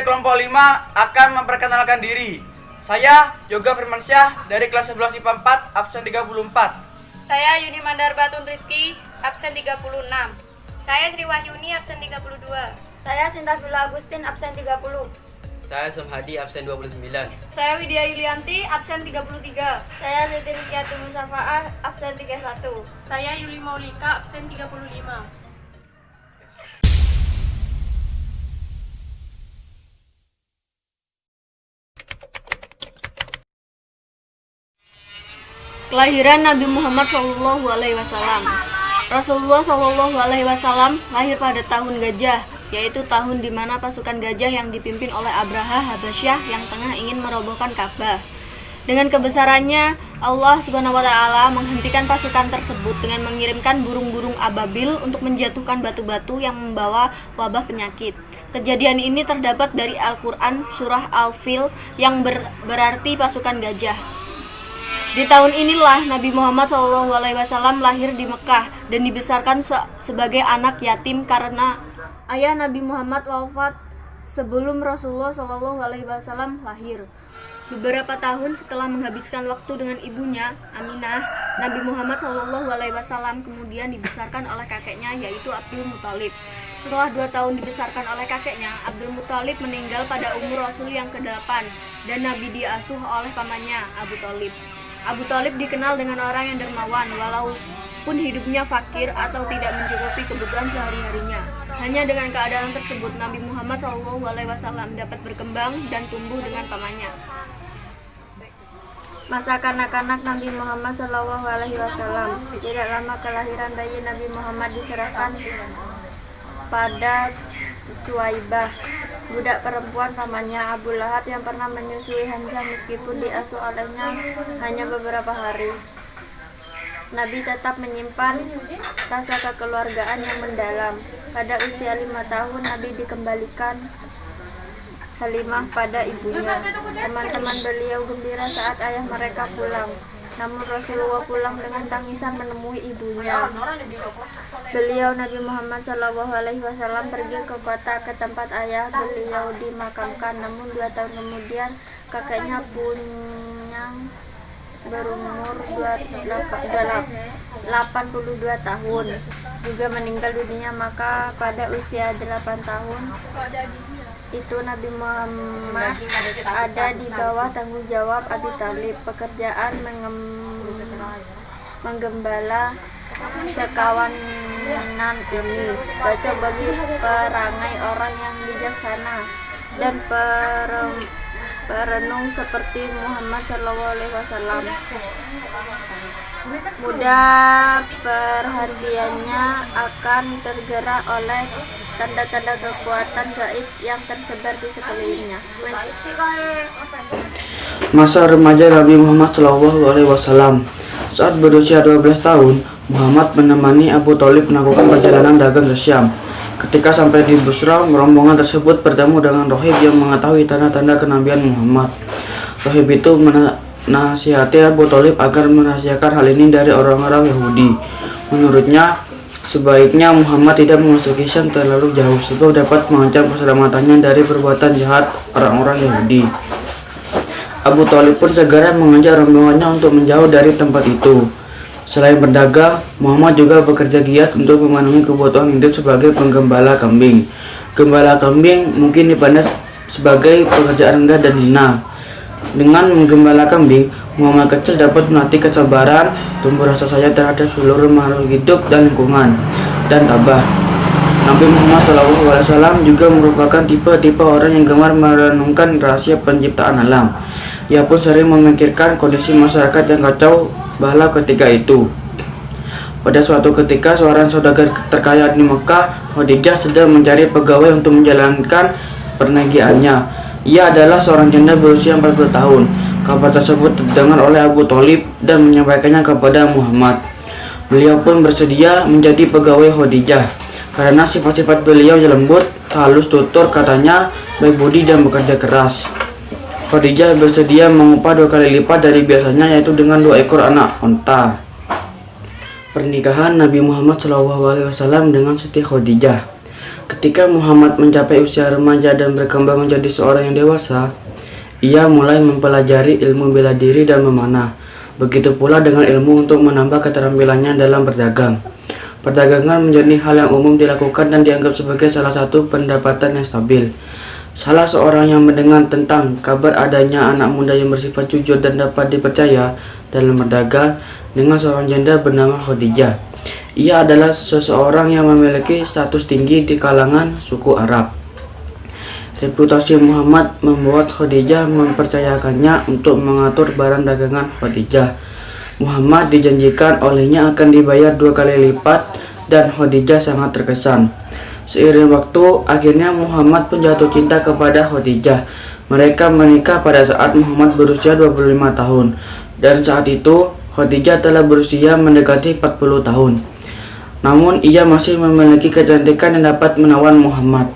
dari kelompok 5 akan memperkenalkan diri. Saya Yoga Firmansyah dari kelas 11 IPA 4 absen 34. Saya Yuni Mandar Batun Rizky absen 36. Saya Sri Wahyuni absen 32. Saya Sinta Villa Agustin absen 30. Saya Semhadi absen 29. Saya Widya Yulianti absen 33. Saya Siti Rizkyati Musafa'ah absen 31. Saya Yuli Maulika absen 35. Kelahiran Nabi Muhammad SAW. Rasulullah SAW lahir pada tahun gajah, yaitu tahun di mana pasukan gajah yang dipimpin oleh Abraha Habasyah yang tengah ingin merobohkan Ka'bah. Dengan kebesarannya, Allah SWT menghentikan pasukan tersebut dengan mengirimkan burung-burung ababil untuk menjatuhkan batu-batu yang membawa wabah penyakit. Kejadian ini terdapat dari Al-Quran surah Al-Fil yang berarti pasukan gajah. Di tahun inilah Nabi Muhammad SAW lahir di Mekah dan dibesarkan sebagai anak yatim karena ayah Nabi Muhammad wafat sebelum Rasulullah SAW lahir. Beberapa tahun setelah menghabiskan waktu dengan ibunya, Aminah, Nabi Muhammad SAW kemudian dibesarkan oleh kakeknya yaitu Abdul Muthalib. Setelah 2 tahun dibesarkan oleh kakeknya, Abdul Muthalib meninggal pada umur Rasul yang ke-8 dan Nabi diasuh oleh pamannya, Abu Thalib. Abu Thalib dikenal dengan orang yang dermawan, walaupun hidupnya fakir atau tidak mencukupi kebutuhan sehari-harinya. Hanya dengan keadaan tersebut, Nabi Muhammad SAW dapat berkembang dan tumbuh dengan pamannya. Masa kanak-kanak Nabi Muhammad SAW. Tidak lama kelahiran bayi Nabi Muhammad diserahkan pada Suwaibah, budak perempuan pamannya Abu Lahab yang pernah menyusui Hamzah meskipun diasuh olehnya hanya beberapa hari. Nabi tetap menyimpan rasa kekeluargaan yang mendalam. Pada usia 5 tahun Nabi dikembalikan Halimah pada ibunya. Teman-teman beliau gembira saat ayah mereka pulang. Namun Rasulullah pulang dengan tangisan menemui ibunya. Beliau Nabi Muhammad SAW pergi ke kota ke tempat ayah beliau dimakamkan. Namun 2 tahun kemudian kakeknya Punyang berumur 82 tahun juga meninggal dunia. Maka pada usia 8 tahun itu Nabi Muhammad ada di bawah tanggung jawab Abi Thalib. Pekerjaan menggembala sekawanan ini cocok bagi perangai orang yang bijaksana dan perenung seperti Muhammad SAW. Mudah perhatiannya akan tergerak oleh tanda-tanda kekuatan gaib yang tersebar di sekelilingnya. Masa remaja Nabi Muhammad SAW. Saat berusia 12 tahun, Muhammad menemani Abu Thalib melakukan perjalanan dagang ke Syam. Ketika sampai di Busra, rombongan tersebut bertemu dengan rohib yang mengetahui tanda-tanda kenabian Muhammad. Rohib itu menasihati Abu Thalib agar merahasiakan hal ini dari orang-orang Yahudi. Menurutnya, sebaiknya Muhammad tidak memasuki Syam terlalu jauh sebab dapat mengancam keselamatannya dari perbuatan jahat orang-orang Yahudi. Abu Thalib pun segera mengajak rombongannya untuk menjauh dari tempat itu. Selain berdagang, Muhammad juga bekerja giat untuk memenuhi kebutuhan hidup sebagai penggembala kambing. Gembala kambing mungkin dipandang sebagai pekerjaan rendah dan hina. Dengan menggembala kambing, Muhammad kecil dapat melatih kesabaran, tumbuh rasa sayang terhadap seluruh makhluk hidup dan lingkungan, dan tabah. Nabi Muhammad SAW juga merupakan tipe-tipe orang yang gemar merenungkan rahasia penciptaan alam. Ia pun sering memikirkan kondisi masyarakat yang kacau balau ketika itu. Pada suatu ketika, seorang saudagar terkaya di Mekah, Khadijah, sedang mencari pegawai untuk menjalankan perniagiannya. Ia adalah seorang janda berusia 40 tahun. Kabar tersebut terdengar oleh Abu Thalib dan menyampaikannya kepada Muhammad. Beliau pun bersedia menjadi pegawai Khadijah karena sifat-sifat beliau yang lembut, halus tutur, katanya baik budi dan bekerja keras. Khadijah bersedia mengupah 2 kali lipat dari biasanya, yaitu dengan 2 ekor anak unta. Pernikahan Nabi Muhammad SAW dengan Siti Khadijah. Ketika Muhammad mencapai usia remaja dan berkembang menjadi seorang yang dewasa, ia mulai mempelajari ilmu bela diri dan memanah. Begitu pula dengan ilmu untuk menambah keterampilannya dalam berdagang. Perdagangan menjadi hal yang umum dilakukan dan dianggap sebagai salah satu pendapatan yang stabil. Salah seorang yang mendengar tentang kabar adanya anak muda yang bersifat jujur dan dapat dipercaya dalam berdagang dengan seorang janda bernama Khadijah. Ia adalah seseorang yang memiliki status tinggi di kalangan suku Arab. Reputasi Muhammad membuat Khadijah mempercayakannya untuk mengatur barang dagangan Khadijah. Muhammad dijanjikan olehnya akan dibayar 2 kali lipat dan Khadijah sangat terkesan. Seiring waktu, akhirnya Muhammad pun jatuh cinta kepada Khadijah. Mereka menikah pada saat Muhammad berusia 25 tahun dan saat itu Khadijah telah berusia mendekati 40 tahun. Namun ia masih memiliki kecantikan yang dapat menawan Muhammad.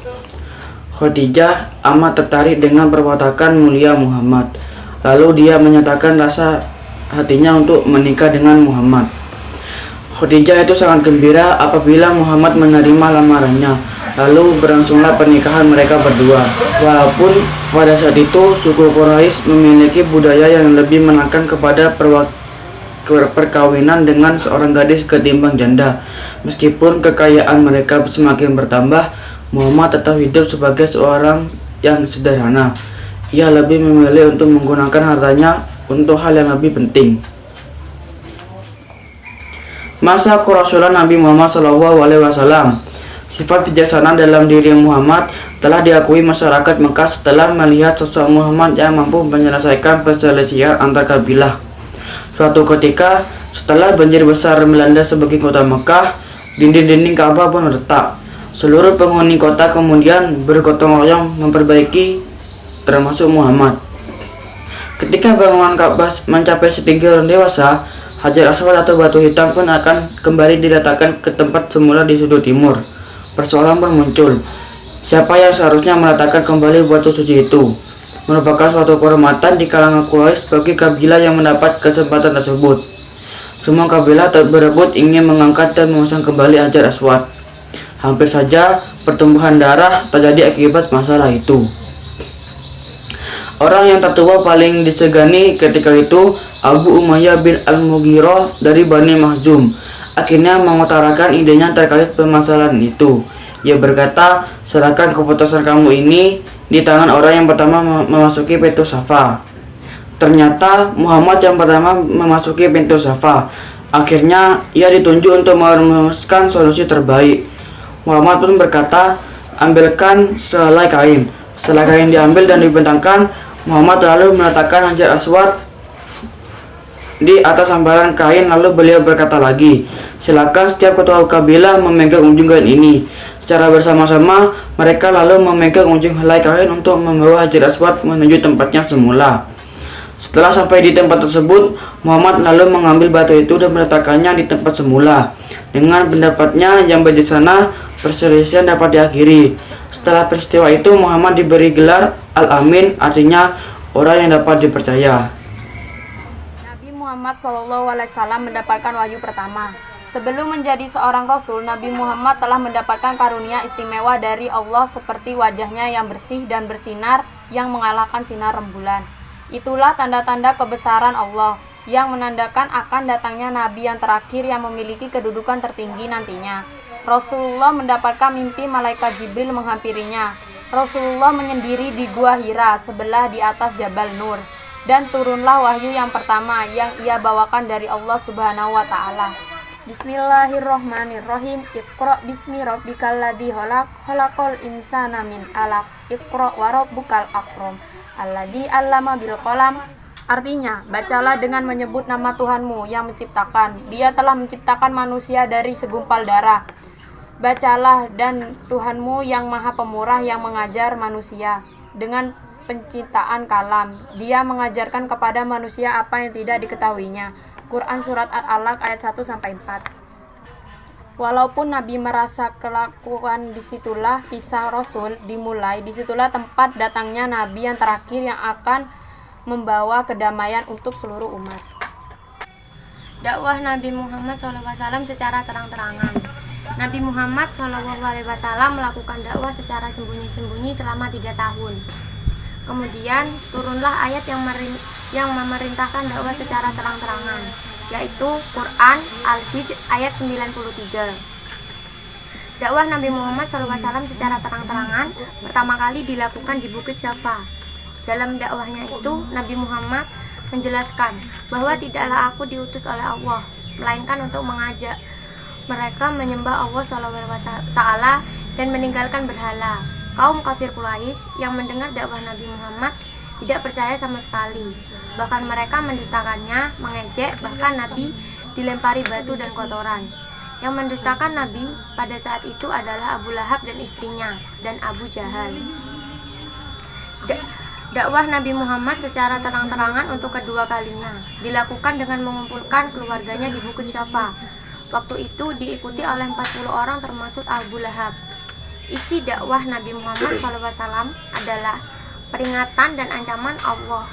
Khadijah amat tertarik dengan perwatakan mulia Muhammad. Lalu dia menyatakan rasa hatinya untuk menikah dengan Muhammad. Khadijah itu sangat gembira apabila Muhammad menerima lamarannya. Lalu berlangsunglah pernikahan mereka berdua. Walaupun pada saat itu suku Quraisy memiliki budaya yang lebih menekan kepada perkawinan dengan seorang gadis ketimbang janda. Meskipun kekayaan mereka semakin bertambah, Muhammad tetap hidup sebagai seorang yang sederhana. Ia lebih memilih untuk menggunakan hartanya untuk hal yang lebih penting. Masa kerasulan Nabi Muhammad SAW. Sifat bijaksana dalam diri Muhammad telah diakui masyarakat Mekah setelah melihat sosok Muhammad yang mampu menyelesaikan perselisihan antar kabilah. Suatu ketika, setelah banjir besar melanda sebagian kota Mekah, dinding-dinding Ka'bah pun retak. Seluruh penghuni kota kemudian bergotong royong memperbaiki, termasuk Muhammad. Ketika bangunan Ka'bah mencapai setinggi orang dewasa, Hajar Aswad atau batu hitam pun akan kembali diletakkan ke tempat semula di sudut timur. Persoalan pun muncul. Siapa yang seharusnya meletakkan kembali batu suci itu? Merupakan suatu kehormatan di kalangan Quraisy bagi kabilah yang mendapat kesempatan tersebut. Semua kabilah berebut ingin mengangkat dan memasang kembali Hajar Aswad. Hampir saja pertumbuhan darah terjadi akibat masalah itu. Orang yang tertua paling disegani ketika itu Abu Umayyah bin Al-Mughirah dari Bani Makhzum. Akhirnya mengutarakan idenya terkait permasalahan itu. Ia berkata, serahkan keputusan kamu ini di tangan orang yang pertama memasuki pintu Safa. Ternyata Muhammad yang pertama memasuki pintu Safa. Akhirnya ia ditunjuk untuk merumuskan solusi terbaik. Muhammad pun berkata, ambilkan selai kain. Setelah kain diambil dan dibentangkan, Muhammad lalu meletakkan Hajar Aswad di atas hamparan kain. Lalu beliau berkata lagi, silakan setiap ketua kabilah memegang ujung kain ini. Secara bersama-sama mereka lalu memegang ujung helai kain untuk membawa Hajar Aswad menuju tempatnya semula. Setelah sampai di tempat tersebut, Muhammad lalu mengambil batu itu dan meletakkannya di tempat semula. Dengan pendapatnya yang bijaksana, perselisihan dapat diakhiri. Setelah peristiwa itu, Muhammad diberi gelar Al-Amin, artinya orang yang dapat dipercaya. Nabi Muhammad SAW mendapatkan wahyu pertama. Sebelum menjadi seorang rasul, Nabi Muhammad telah mendapatkan karunia istimewa dari Allah seperti wajahnya yang bersih dan bersinar yang mengalahkan sinar rembulan. Itulah tanda-tanda kebesaran Allah yang menandakan akan datangnya Nabi yang terakhir yang memiliki kedudukan tertinggi nantinya. Rasulullah mendapatkan mimpi malaikat Jibril menghampirinya. Rasulullah menyendiri di Gua Hira sebelah di atas Jabal Nur. Dan turunlah wahyu yang pertama yang ia bawakan dari Allah Subhanahu wa Ta'ala. Bismillahirrohmanirrohim. Iqra bismi rabbikal ladzi khalaq, khalaqal insana min 'alaq. Iqra wa rabbukal akram, alladzi 'allama bil qalam. Artinya, bacalah dengan menyebut nama Tuhanmu yang menciptakan. Dia telah menciptakan manusia dari segumpal darah. Bacalah dan Tuhanmu yang maha pemurah yang mengajar manusia dengan penciptaan kalam. Dia mengajarkan kepada manusia apa yang tidak diketahuinya. Quran Surat Al-Alaq ayat 1-4. Walaupun Nabi merasa kelakuan, disitulah kisah Rasul dimulai. Disitulah tempat datangnya Nabi yang terakhir yang akan membawa kedamaian untuk seluruh umat. Dakwah Nabi Muhammad SAW secara terang-terangan. Nabi Muhammad SAW melakukan dakwah secara sembunyi-sembunyi selama 3 tahun. Kemudian turunlah ayat yang memerintahkan dakwah secara terang-terangan, yaitu Quran Al-Hijr ayat 93. Dakwah Nabi Muhammad SAW secara terang-terangan pertama kali dilakukan di Bukit Syafa. Dalam dakwahnya itu, Nabi Muhammad menjelaskan bahwa tidaklah aku diutus oleh Allah, melainkan untuk mengajak mereka menyembah Allah SWT dan meninggalkan berhala. Kaum kafir Quraisy yang mendengar dakwah Nabi Muhammad tidak percaya sama sekali. Bahkan mereka mendustakannya, mengejek, bahkan Nabi dilempari batu dan kotoran. Yang mendustakan Nabi pada saat itu adalah Abu Lahab dan istrinya, dan Abu Jahal. Dakwah Nabi Muhammad secara terang-terangan untuk kedua kalinya dilakukan dengan mengumpulkan keluarganya di Bukit Syafa. Waktu itu diikuti oleh 40 orang termasuk Abu Lahab. Isi dakwah Nabi Muhammad SAW adalah peringatan dan ancaman Allah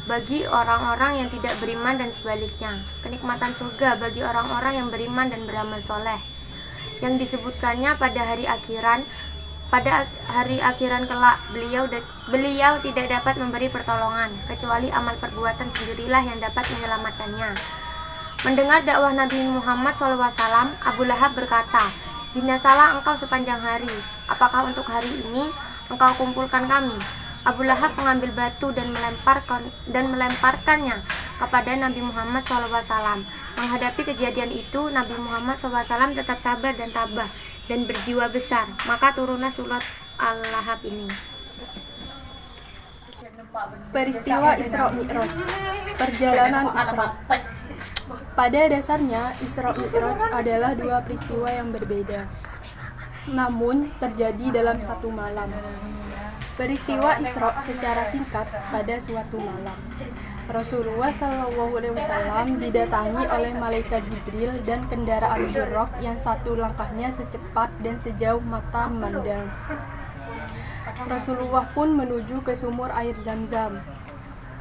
bagi orang-orang yang tidak beriman dan sebaliknya, kenikmatan surga bagi orang-orang yang beriman dan beramal soleh, yang disebutkannya pada hari akhiran. Pada hari akhiran kelak, beliau tidak dapat memberi pertolongan kecuali amal perbuatan sendirilah yang dapat menyelamatkannya. Mendengar dakwah Nabi Muhammad SAW, Abu Lahab berkata, "Binasalah engkau sepanjang hari. Apakah untuk hari ini engkau kumpulkan kami?" Abu Lahab mengambil batu dan melemparkannya kepada Nabi Muhammad SAW. Menghadapi kejadian itu, Nabi Muhammad SAW tetap sabar dan tabah dan berjiwa besar. Maka turunlah surat Al-Lahab ini. Peristiwa Isra Mi'raj. Perjalanan Isra. Pada dasarnya, Isra Mi'raj adalah dua peristiwa yang berbeda, namun terjadi dalam satu malam. Peristiwa Isra secara singkat pada suatu malam, Rasulullah SAW didatangi oleh malaikat Jibril dan kendaraan Buraq yang satu langkahnya secepat dan sejauh mata memandang. Rasulullah pun menuju ke sumur air Zam-Zam.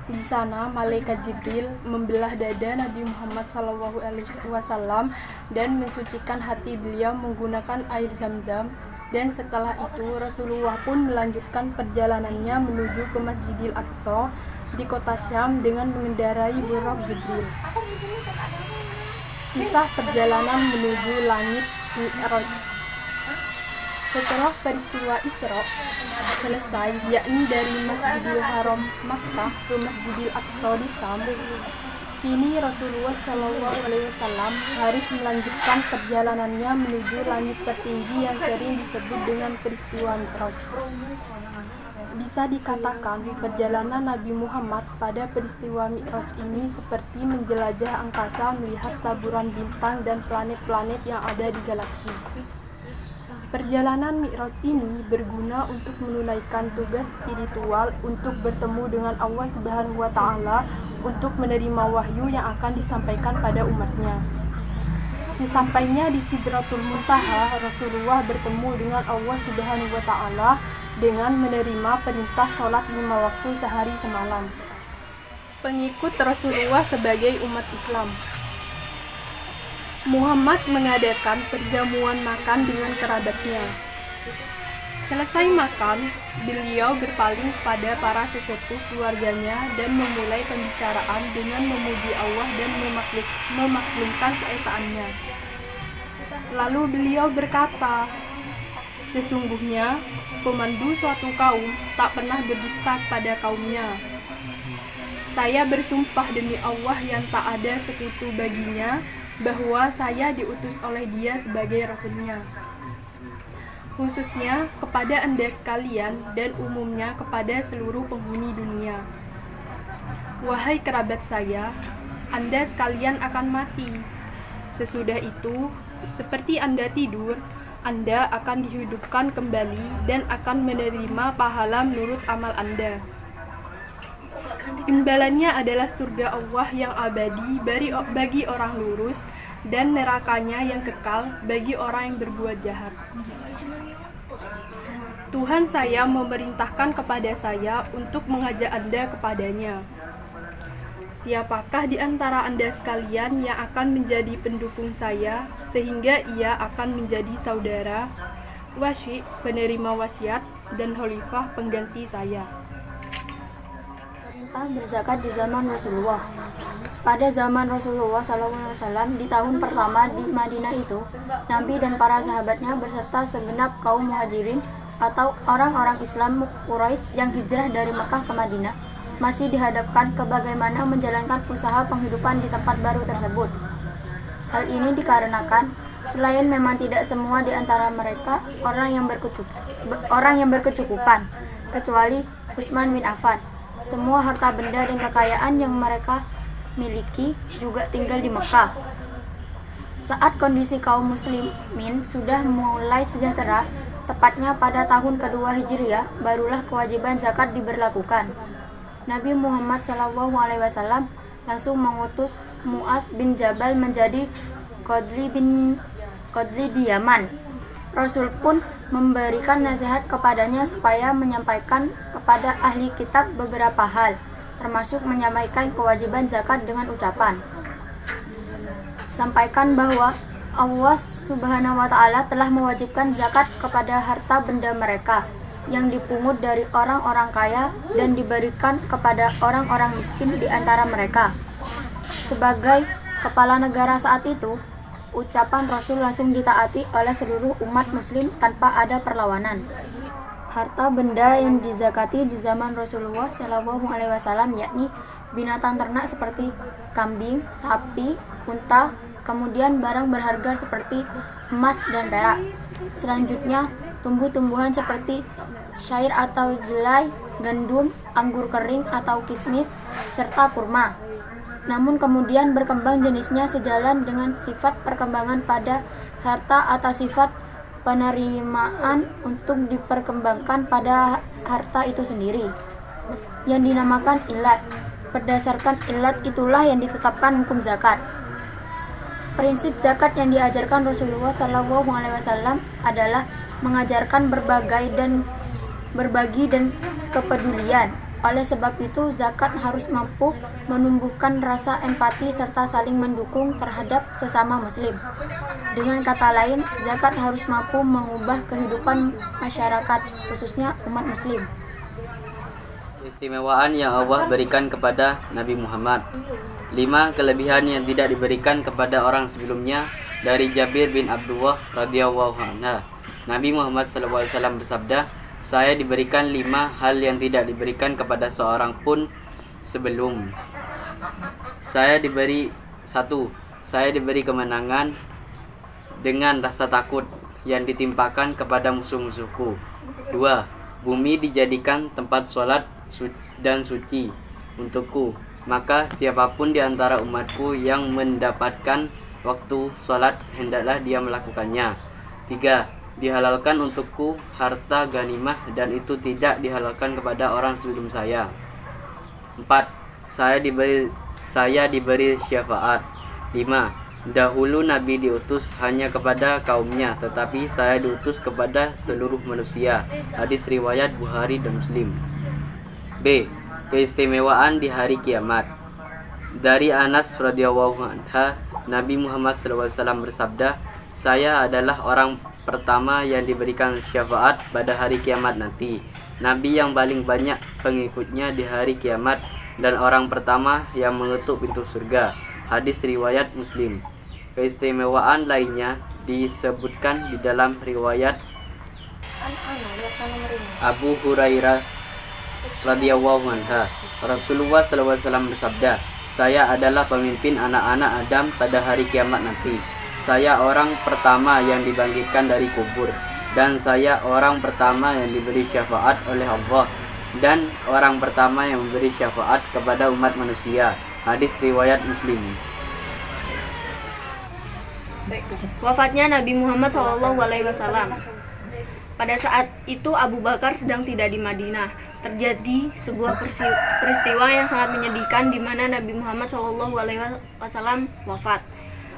Di sana malaikat Jibril membelah dada Nabi Muhammad SAW dan mensucikan hati beliau menggunakan air Zam-Zam. Dan setelah itu Rasulullah pun melanjutkan perjalanannya menuju ke Masjidil Aqsa di kota Syam dengan mengendarai Buraq Jibril. Kisah perjalanan menuju langit Mi'raj. Setelah peristiwa Isra selesai, yakni dari Masjidil Haram Makkah ke Masjidil Aqsa di Syam, kini Rasulullah SAW harus melanjutkan perjalanannya menuju langit tertinggi yang sering disebut dengan peristiwa Mi'raj. Bisa dikatakan perjalanan Nabi Muhammad pada peristiwa Mi'raj ini seperti menjelajah angkasa melihat taburan bintang dan planet-planet yang ada di galaksi. Perjalanan Mi'raj ini berguna untuk menunaikan tugas spiritual untuk bertemu dengan Allah Subhanahu wa Ta'ala, untuk menerima wahyu yang akan disampaikan pada umatnya. Sesampainya di Sidratul Muntaha, Rasulullah bertemu dengan Allah Subhanahu wa Ta'ala dengan menerima perintah sholat 5 waktu sehari semalam. Pengikut Rasulullah sebagai umat Islam. Muhammad mengadakan perjamuan makan dengan kerabatnya. Selesai makan, beliau berpaling pada para sesepuh keluarganya dan memulai pembicaraan dengan memuji Allah dan memaklumkan keesaannya. Lalu beliau berkata, "Sesungguhnya pemandu suatu kaum tak pernah berdusta pada kaumnya. Saya bersumpah demi Allah yang tak ada sekutu baginya, bahwa saya diutus oleh Dia sebagai Rasulnya, khususnya kepada Anda sekalian dan umumnya kepada seluruh penghuni dunia. Wahai kerabat saya, Anda sekalian akan mati. Sesudah itu, seperti Anda tidur, Anda akan dihidupkan kembali dan akan menerima pahala menurut amal Anda. Imbalannya adalah surga Allah yang abadi bagi orang lurus dan nerakanya yang kekal bagi orang yang berbuat jahat. Tuhan saya memerintahkan kepada saya untuk mengajak Anda kepadanya. siapakah di antara Anda sekalian yang akan menjadi pendukung saya sehingga ia akan menjadi saudara, wasi, penerima wasiat, dan khalifah pengganti saya? Perintah berzakat di zaman Rasulullah. Pada zaman Rasulullah SAW di tahun pertama di Madinah itu, Nabi dan para sahabatnya beserta segenap kaum muhajirin atau orang-orang Islam Quraisy yang hijrah dari Mekah ke Madinah masih dihadapkan ke bagaimana menjalankan usaha penghidupan di tempat baru tersebut. Hal ini dikarenakan selain memang tidak semua di antara mereka orang yang berkecukupan, kecuali Utsman bin Affan. Semua harta benda dan kekayaan yang mereka miliki juga tinggal di Mekah. Saat kondisi kaum muslimin sudah mulai sejahtera, tepatnya pada tahun kedua Hijriah, barulah kewajiban zakat diberlakukan. Nabi Muhammad SAW langsung mengutus Mu'adz bin Jabal menjadi Qadli di Yaman. Rasul pun memberikan nasihat kepadanya supaya menyampaikan kepada ahli kitab beberapa hal, termasuk menyampaikan kewajiban zakat dengan ucapan, sampaikan bahwa Allah Subhanahu wa Ta'ala telah mewajibkan zakat kepada harta benda mereka yang dipungut dari orang-orang kaya dan diberikan kepada orang-orang miskin di antara mereka. Sebagai kepala negara saat itu, ucapan Rasul langsung ditaati oleh seluruh umat muslim tanpa ada perlawanan. Harta benda yang dizakati di zaman Rasulullah SAW yakni binatang ternak seperti kambing, sapi, unta, kemudian barang berharga seperti emas dan perak. Selanjutnya, tumbuh-tumbuhan seperti syair atau jelai, gandum, anggur kering atau kismis, serta kurma. Namun kemudian berkembang jenisnya sejalan dengan sifat perkembangan pada harta atau sifat penerimaan untuk diperkembangkan pada harta itu sendiri, yang dinamakan ilat. Berdasarkan ilat itulah yang ditetapkan hukum zakat. Prinsip zakat yang diajarkan Rasulullah SAW adalah mengajarkan berbagi dan kepedulian. Oleh sebab itu, zakat harus mampu menumbuhkan rasa empati serta saling mendukung terhadap sesama muslim. Dengan kata lain, zakat harus mampu mengubah kehidupan masyarakat, khususnya umat muslim. Keistimewaan yang Allah berikan kepada Nabi Muhammad. 5 kelebihan yang tidak diberikan kepada orang sebelumnya. Dari Jabir bin Abdullah radhiyallahu anhu, Nabi Muhammad SAW bersabda, "Saya diberikan 5 hal yang tidak diberikan kepada seorang pun sebelum. Saya diberi 1. Saya diberi kemenangan dengan rasa takut yang ditimpakan kepada musuh-musuhku. 2. Bumi dijadikan tempat sholat dan suci untukku. Maka siapapun di antara umatku yang mendapatkan waktu sholat, hendaklah dia melakukannya. 3. Dihalalkan untukku harta ganimah dan itu tidak dihalalkan kepada orang sebelum saya. 4. Saya diberi syafaat. 5. Dahulu Nabi diutus hanya kepada kaumnya, tetapi saya diutus kepada seluruh manusia. Hadis riwayat Bukhari dan Muslim. B. Keistimewaan di hari kiamat. Dari Anas radhiyallahu anhu, Nabi Muhammad SAW bersabda, "Saya adalah orang pertama yang diberikan syafaat pada hari kiamat nanti. Nabi yang paling banyak pengikutnya di hari kiamat dan orang pertama yang mengetuk pintu surga." Hadis riwayat Muslim. Keistimewaan lainnya disebutkan di dalam riwayat Abu Hurairah radhiyallahu anhu. Rasulullah SAW bersabda, "Saya adalah pemimpin anak-anak Adam pada hari kiamat nanti. Saya orang pertama yang dibangkitkan dari kubur, dan saya orang pertama yang diberi syafaat oleh Allah, dan orang pertama yang memberi syafaat kepada umat manusia." Hadis riwayat Muslim. Wafatnya Nabi Muhammad SAW. Pada saat itu Abu Bakar sedang tidak di Madinah. Terjadi sebuah peristiwa yang sangat menyedihkan di mana Nabi Muhammad SAW wafat.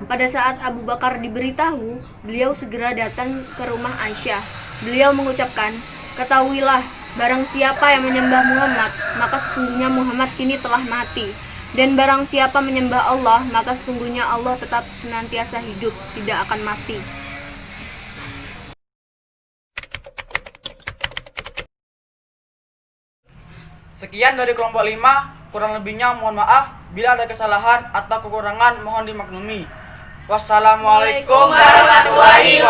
Pada saat Abu Bakar diberitahu, beliau segera datang ke rumah Aisyah. Beliau mengucapkan, "Ketahuilah, barang siapa yang menyembah Muhammad, maka sesungguhnya Muhammad kini telah mati. Dan barang siapa menyembah Allah, maka sesungguhnya Allah tetap senantiasa hidup, tidak akan mati. Sekian dari kelompok 5, kurang lebihnya mohon maaf. Bila ada kesalahan atau kekurangan mohon dimaklumi. Wassalamualaikum warahmatullahi wabarakatuh.